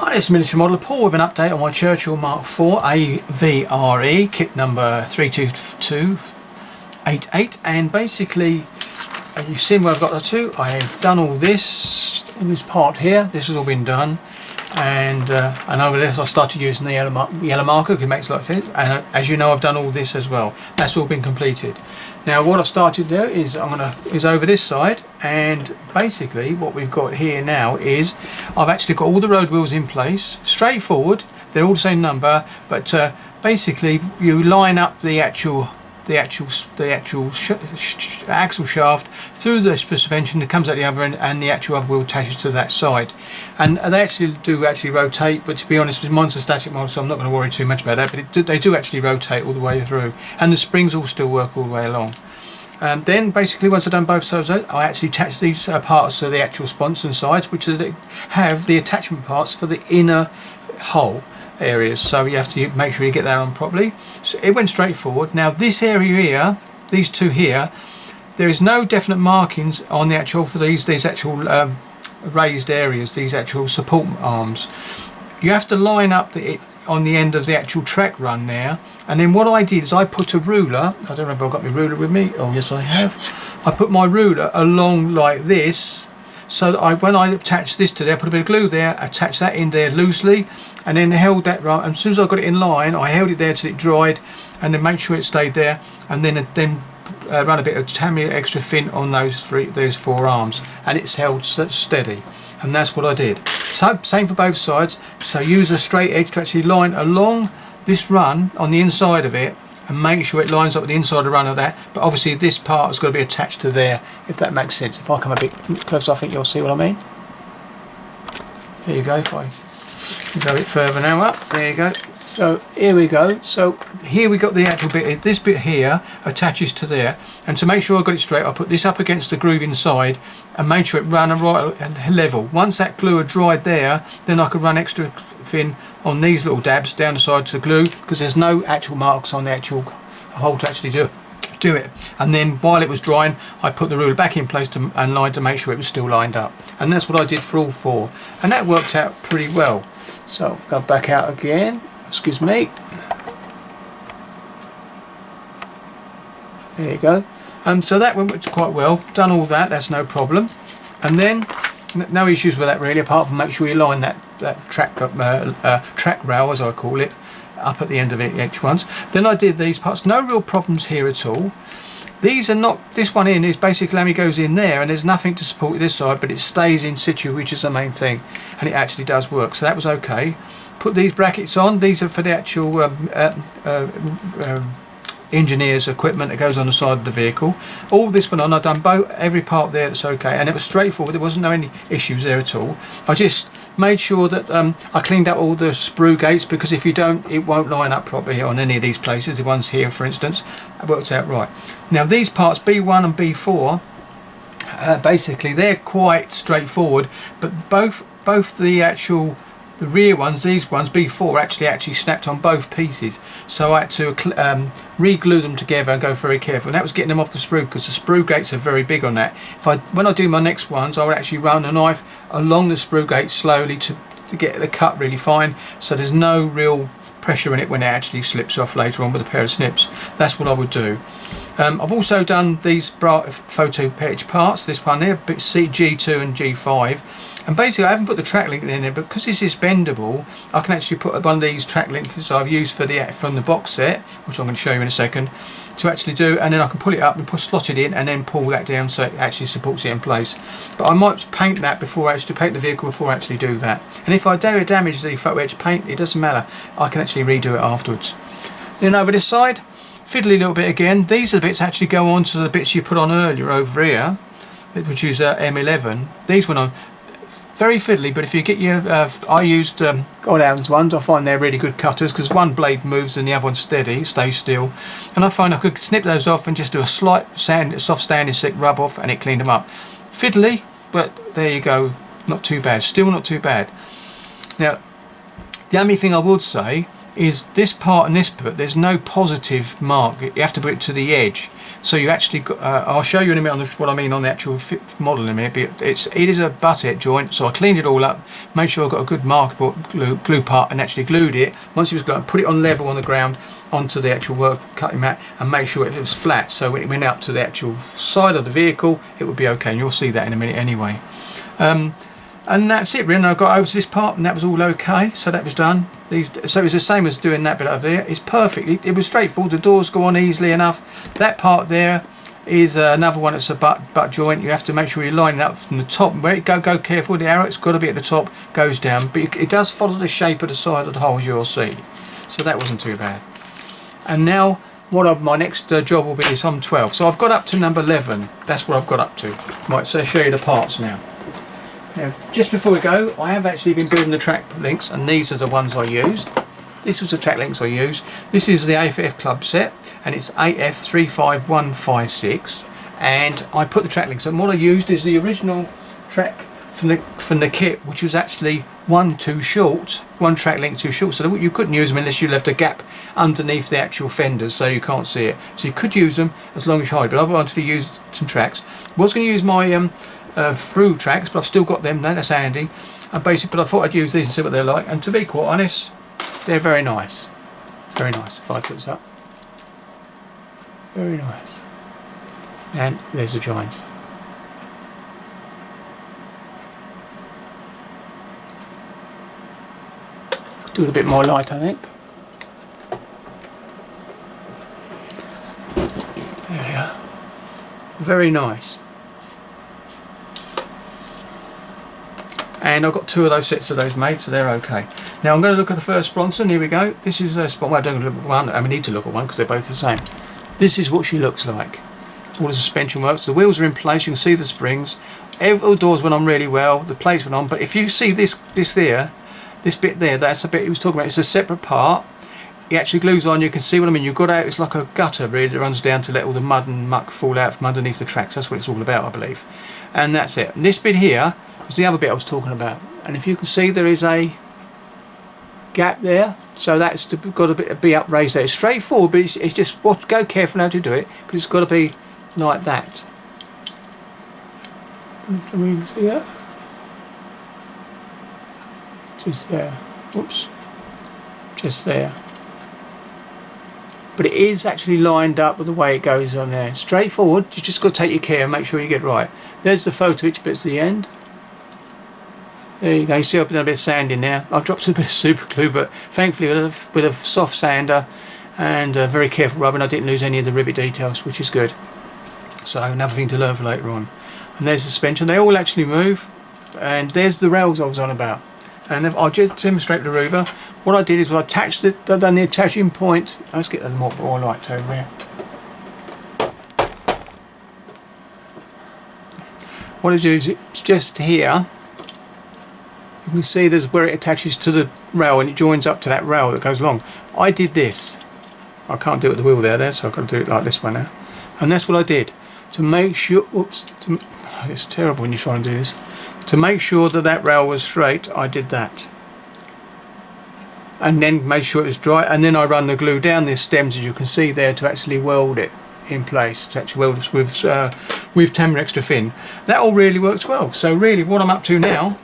Hi, this is Miniature Modeller Paul with an update on my Churchill Mark IV AVRE kit number 32288, and basically you've seen where I've got the two. I have done all this part here. This has all been done, and over this I started using the yellow marker because it makes a lot of sense, and as you know I've done all this as well. That's all been completed. Now what I've started there is is over this side, and basically what we've got here now is I've actually got all the road wheels in place, straightforward. They're all the same number, but basically you line up the actual axle shaft through the suspension that comes out the other end, and the actual other wheel attaches to that side. And they do actually rotate, but to be honest, mine's a static model, so I'm not going to worry too much about that, but they do actually rotate all the way through, and the springs all still work all the way along. Then basically once I've done both sides, I actually attach these parts to the actual sponson sides, which have the attachment parts for the inner hull areas, so you have to make sure you get that on properly. So it went straight forward. Now this area here, these two here, there is no definite markings on the actual for these actual raised areas, these actual support arms. You have to line up on the end of the actual track run there, and then what I did is I put a ruler. I don't know if I've got my ruler with me. Oh yes, I have. I put my ruler along like this, so that when I attached this to there, put a bit of glue there, attached that in there loosely, and then held that right. And as soon as I got it in line, I held it there till it dried, and then made sure it stayed there, and then run a bit of Tamiya extra fin on those four arms, and it's held steady. And that's what I did. So same for both sides. So use a straight edge to actually line along this run on the inside of it, and make sure it lines up with the inside of the run of that. But obviously this part has got to be attached to there, if that makes sense. If I come a bit closer, I think you'll see what I mean. There you go. If I go a bit further now up, there you go. So here we go. So here we got the actual bit. This bit here attaches to there, and to make sure I got it straight, I put this up against the groove inside and made sure it ran right level. Once that glue had dried there, then I could run extra fin on these little dabs down the side to glue, because there's no actual marks on the actual hole to actually do it. And then while it was drying, I put the ruler back in place and lined to make sure it was still lined up, and that's what I did for all four, and that worked out pretty well. So go back out again, excuse me, there you go. So that went quite well, done all that, that's no problem. And then no issues with that really, apart from make sure you line that track rail, as I call it, up at the end of it each ones. Then I did these parts, no real problems here at all. These are not, this one in is basically only goes in there, and there's nothing to support this side, but it stays in situ, which is the main thing, and it actually does work, so that was okay. Put these brackets on. These are for the actual engineer's equipment that goes on the side of the vehicle. All this went on. I've done every part there, that's okay, and it was straightforward. There wasn't any issues there at all. I just made sure that I cleaned out all the sprue gates, because if you don't, it won't line up properly on any of these places. The ones here, for instance, it worked out right. Now these parts B1 and B4, basically they're quite straightforward, but both the rear ones, these ones, B4, actually snapped on both pieces, so I had to re-glue them together and go very careful, and that was getting them off the sprue, because the sprue gates are very big on that. When I do my next ones, I would actually run a knife along the sprue gate slowly to get the cut really fine, so there's no real pressure in it when it actually slips off later on with a pair of snips. That's what I would do. I've also done these photo pitch parts, this one here, G2 and G5, and basically I haven't put the track link in there, but because this is bendable, I can actually put one of these track links I've used from the box set, which I'm going to show you in a second, to actually do, and then I can pull it up and slot it in, and then pull that down so it actually supports it in place. But I might paint that before I actually paint the vehicle before I actually do that. And if I damage the photo etch paint, it doesn't matter, I can actually redo it afterwards. Then over this side, fiddly little bit again. These are the bits actually go on to the bits you put on earlier over here, which is M11. These went on very fiddly, but if you get your I used Godham's ones. I find they're really good cutters, because one blade moves and the other one stays still, and I find I could snip those off and just do a slight soft sanding stick rub off, and it cleaned them up. Fiddly, but there you go, not too bad, still not too bad. Now the only thing I would say is this part and this bit, there's no positive mark. You have to put it to the edge. So you actually got, I'll show you in a minute on what I mean on the actual model in a minute, but it is a butt head joint, so I cleaned it all up, made sure I got a good markable glue part and actually glued it. Once it was glued, put it on level on the ground onto the actual work cutting mat and make sure it was flat, so when it went up to the actual side of the vehicle it would be okay, and you'll see that in a minute anyway. And that's it really. I got over to this part and that was all okay, so that was done. So it was the same as doing that bit over there. It's perfect. It was straightforward. The doors go on easily enough. That part there is another one that's a butt joint. You have to make sure you're lining up from the top. Where it go careful with the arrow. It's got to be at the top, goes down, but it does follow the shape of the side of the hole, as you'll see. So that wasn't too bad. And now my next job will be is on 12. So I've got up to number 11. That's what I've got up to. Right, so I'll show you the parts now. Now, just before we go, I have actually been building the track links, and these are the ones I used. This was the track links I used. This is the AFF Club set, and it's AF35156. And I put the track links, and what I used is the original track from the kit, which was actually one track link too short, so you couldn't use them unless you left a gap underneath the actual fenders, so you can't see it. So you could use them as long as you hide. But I wanted to use some tracks. I was going to use my through tracks, but I've still got them. That's handy. And basically, but I thought I'd use these and see what they're like. And to be quite honest, they're very nice. Very nice. If I put this up, very nice. And there's the joints. Do it a bit more light, I think. There we are. Very nice. And I've got 2 of those sets of those made, so they're okay. Now I'm going to look at the first Bronson. Here we go. This is a spot. Well, I don't look at one. I need to look at one because they're both the same. This is what she looks like. All the suspension works. The wheels are in place. You can see the springs. All the doors went on really well. The plates went on. But if you see this bit there, that's a bit he was talking about. It's a separate part. It actually glues on. You can see what I mean. You've got out. It's like a gutter really that runs down to let all the mud and muck fall out from underneath the tracks. That's what it's all about, I believe. And that's it. And this bit here was the other bit I was talking about. And if you can see, there is a gap there, so that's got to be upraised there. It's straightforward, but it's just go careful how to do it, because it's got to be like that. Can you see that? Just there. Oops. Just there. But it is actually lined up with the way it goes on there. Straightforward. You just got to take your care and make sure you get it right. There's the photo which bit's the end. There you go. You see I've done a bit of sand in there. I've dropped a bit of super glue, but thankfully with a soft sander and very careful rubbing, I didn't lose any of the rivet details, which is good. So another thing to learn for later on. And there's the suspension. They all actually move. And there's the rails I was on about. And I'll just demonstrate the Rover. What I did is I attached it. I've done the attaching point. Let's get the more light over here. What I do is it's just here. You can see there's where it attaches to the rail and it joins up to that rail that goes along. I did this. I can't do it with the wheel there, so I've got to do it like this one now. And that's what I did. To make sure, it's terrible when you try and do this. To make sure that rail was straight, I did that. And then made sure it was dry, and then I run the glue down the stems, as you can see there, to actually weld it in place, to actually weld it with Tamir Extra Thin. That all really works well. So really what I'm up to now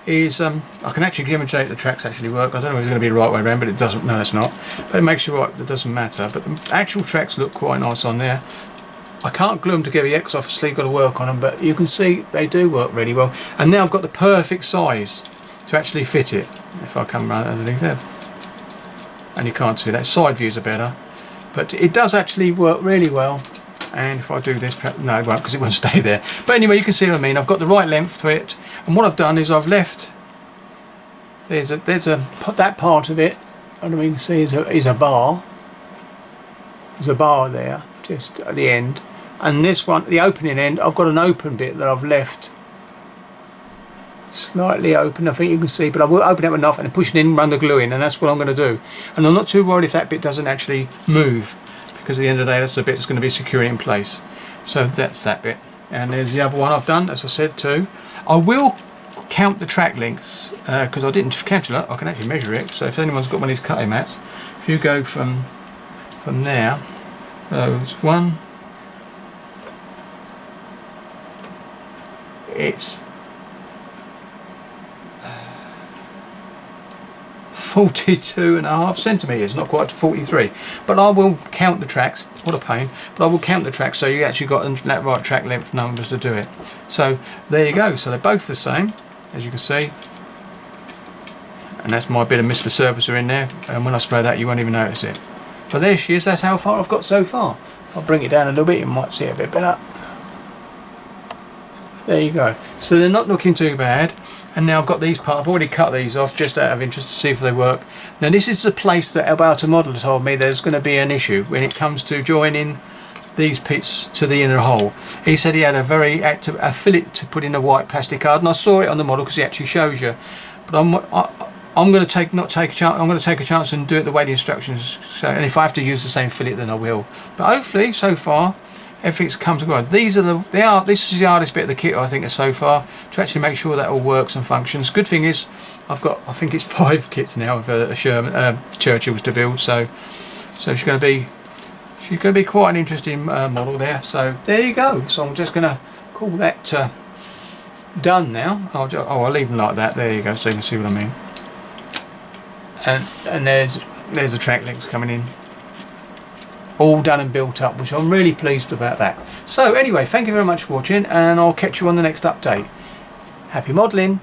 is I can actually demonstrate the tracks actually work. I don't know if it's going to be the right way around, but it doesn't. No, it's not. But it makes you right. It doesn't matter. But the actual tracks look quite nice on there. I can't glue them together yet because I've obviously got to work on them. But you can see they do work really well. And now I've got the perfect size to actually fit it. If I come around underneath there, and you can't see that. Side views are better, but it does actually work really well. And if I do this, no, it won't, because it won't stay there. But anyway, you can see what I mean. I've got the right length for it, and what I've done is I've left. There's that part of it, and you can see is a bar. There's a bar there, just at the end, and this one, the opening end, I've got an open bit that I've left slightly open. I think you can see, but I will open it enough and push it in, run the glue in, and that's what I'm going to do. And I'm not too worried if that bit doesn't actually move, because at the end of the day that's the bit that's going to be secure in place. So that's that bit. And there's the other one I've done, as I said too. I will count the track links because I didn't count it up. I can actually measure it. So if anyone's got one of these cutting mats, if you go from there, so it's 1, it's 42.5 centimetres, not quite to 43. But I will count the tracks. What a pain! But I will count the tracks so you actually got that right track length numbers to do it. So there you go. So they're both the same, as you can see. And that's my bit of Mr. Surfacer in there. And when I spray that, you won't even notice it. But there she is. That's how far I've got so far. If I bring it down a little bit, you might see it a bit better. There you go. So they're not looking too bad. And now I've got these parts. I've already cut these off just out of interest to see if they work. Now this is the place that About a Model told me there's going to be an issue when it comes to joining these bits to the inner hole. He said he had a very active fillet to put in a white plastic card, and I saw it on the model because it actually shows you. But I'm going to take a chance. I'm going to take a chance and do it the way the instructions show. And if I have to use the same fillet, then I will. But hopefully, so far, everything's come together. This is the hardest bit of the kit, I think, so far, to actually make sure that all works and functions. Good thing is, I've got, I think it's 5 kits now of Churchills to build. So she's going to be quite an interesting model there. So there you go. So I'm just going to call that done now. I'll leave them like that. There you go, so you can see what I mean. And there's the track links coming in, all done and built up, which I'm really pleased about that. So anyway, thank you very much for watching, and I'll catch you on the next update. Happy modelling.